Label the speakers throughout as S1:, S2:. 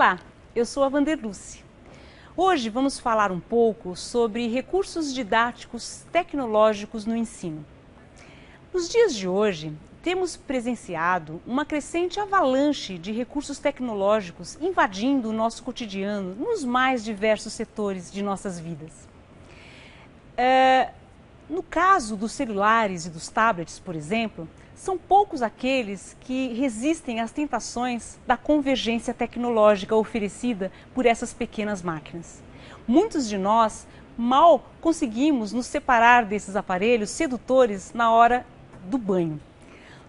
S1: Olá, eu sou a Vanderluce. Hoje vamos falar um pouco sobre recursos didáticos tecnológicos no ensino. Nos dias de hoje, temos presenciado uma crescente avalanche de recursos tecnológicos invadindo o nosso cotidiano nos mais diversos setores de nossas vidas. No caso dos celulares e dos tablets, por exemplo, são poucos aqueles que resistem às tentações da convergência tecnológica oferecida por essas pequenas máquinas. Muitos de nós mal conseguimos nos separar desses aparelhos sedutores na hora do banho.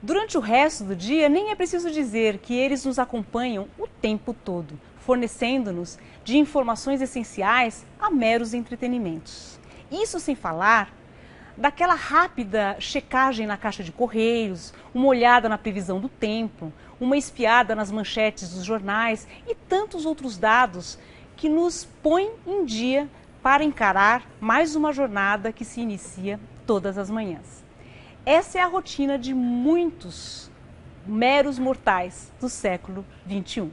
S1: Durante o resto do dia, nem é preciso dizer que eles nos acompanham o tempo todo, fornecendo-nos de informações essenciais a meros entretenimentos. Isso sem falar daquela rápida checagem na caixa de correios, uma olhada na previsão do tempo, uma espiada nas manchetes dos jornais e tantos outros dados que nos põem em dia para encarar mais uma jornada que se inicia todas as manhãs. Essa é a rotina de muitos meros mortais do século XXI.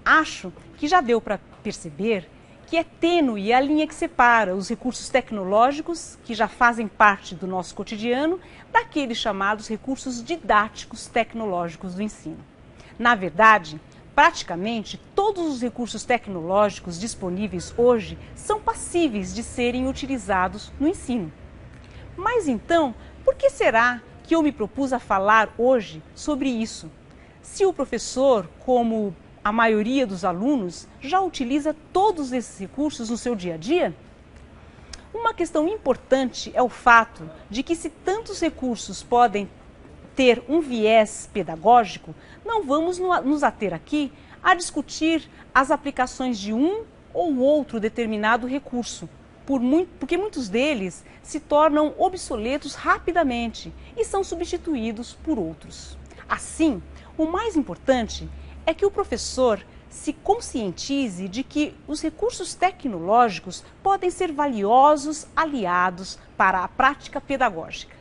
S1: Acho que já deu para perceber que é tênue a linha que separa os recursos tecnológicos, que já fazem parte do nosso cotidiano, daqueles chamados recursos didáticos tecnológicos do ensino. Na verdade, praticamente todos os recursos tecnológicos disponíveis hoje são passíveis de serem utilizados no ensino. Mas então, por que será que eu me propus a falar hoje sobre isso? Se o professor, como a maioria dos alunos, já utiliza todos esses recursos no seu dia a dia? Uma questão importante é o fato de que, se tantos recursos podem ter um viés pedagógico, não vamos nos ater aqui a discutir as aplicações de um ou outro determinado recurso, porque muitos deles se tornam obsoletos rapidamente e são substituídos por outros. Assim, o mais importante é que o professor se conscientize de que os recursos tecnológicos podem ser valiosos aliados para a prática pedagógica.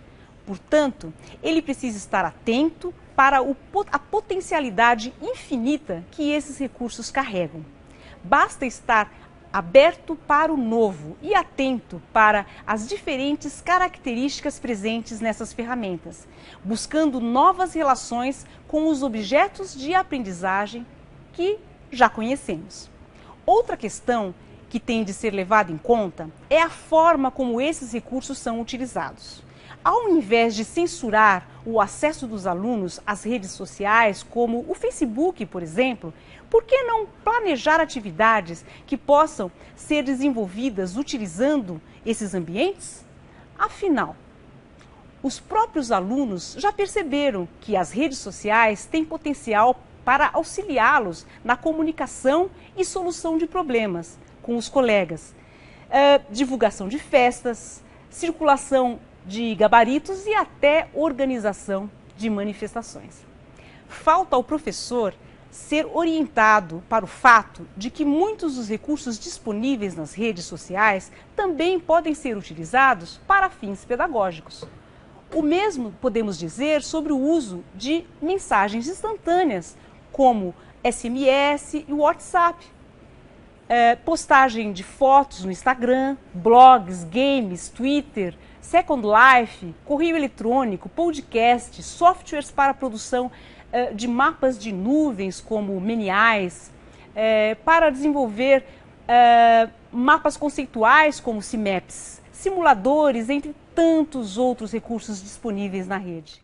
S1: Portanto, ele precisa estar atento para a potencialidade infinita que esses recursos carregam. Basta estar aberto para o novo e atento para as diferentes características presentes nessas ferramentas, buscando novas relações com os objetos de aprendizagem que já conhecemos. Outra questão que tem de ser levada em conta é a forma como esses recursos são utilizados. Ao invés de censurar o acesso dos alunos às redes sociais, como o Facebook, por exemplo, por que não planejar atividades que possam ser desenvolvidas utilizando esses ambientes? Afinal, os próprios alunos já perceberam que as redes sociais têm potencial para auxiliá-los na comunicação e solução de problemas com os colegas, divulgação de festas, circulação de gabaritos e até organização de manifestações. Falta ao professor ser orientado para o fato de que muitos dos recursos disponíveis nas redes sociais também podem ser utilizados para fins pedagógicos. O mesmo podemos dizer sobre o uso de mensagens instantâneas, como SMS e WhatsApp. Postagem de fotos no Instagram, blogs, games, Twitter, Second Life, correio eletrônico, podcast, softwares para produção de mapas de nuvens como Meniais, para desenvolver mapas conceituais como CIMAPS, simuladores, entre tantos outros recursos disponíveis na rede.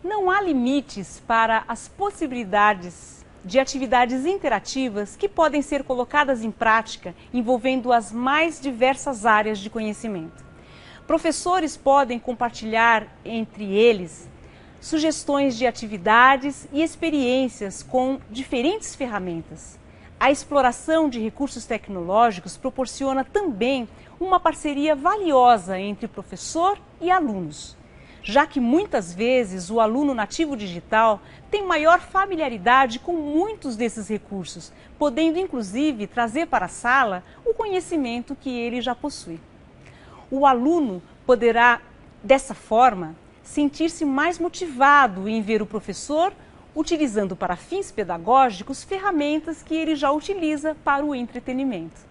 S1: Não há limites para as possibilidades de atividades interativas que podem ser colocadas em prática envolvendo as mais diversas áreas de conhecimento. Professores podem compartilhar entre eles sugestões de atividades e experiências com diferentes ferramentas. A exploração de recursos tecnológicos proporciona também uma parceria valiosa entre professor e alunos. já que muitas vezes o aluno nativo digital tem maior familiaridade com muitos desses recursos, podendo inclusive trazer para a sala o conhecimento que ele já possui. O aluno poderá, dessa forma, sentir-se mais motivado em ver o professor utilizando para fins pedagógicos ferramentas que ele já utiliza para o entretenimento.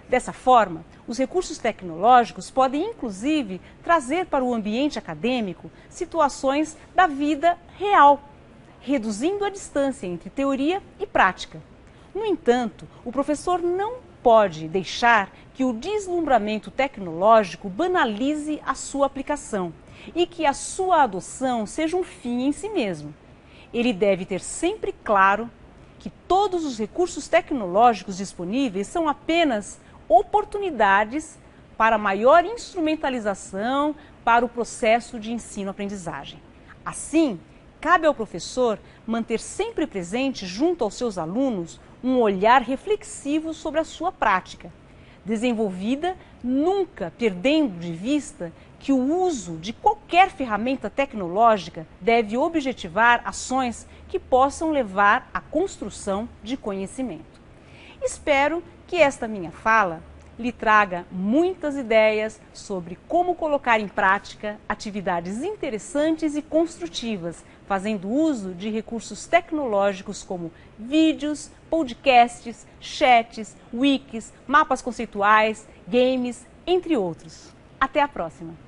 S1: Dessa forma, os recursos tecnológicos podem, inclusive, trazer para o ambiente acadêmico situações da vida real, reduzindo a distância entre teoria e prática. No entanto, o professor não pode deixar que o deslumbramento tecnológico banalize a sua aplicação e que a sua adoção seja um fim em si mesmo. Ele deve ter sempre claro que todos os recursos tecnológicos disponíveis são apenas oportunidades para maior instrumentalização para o processo de ensino-aprendizagem. Assim, cabe ao professor manter sempre presente junto aos seus alunos um olhar reflexivo sobre a sua prática, desenvolvida nunca perdendo de vista que o uso de qualquer ferramenta tecnológica deve objetivar ações que possam levar à construção de conhecimento. Espero que esta minha fala lhe traga muitas ideias sobre como colocar em prática atividades interessantes e construtivas, fazendo uso de recursos tecnológicos como vídeos, podcasts, chats, wikis, mapas conceituais, games, entre outros. Até a próxima!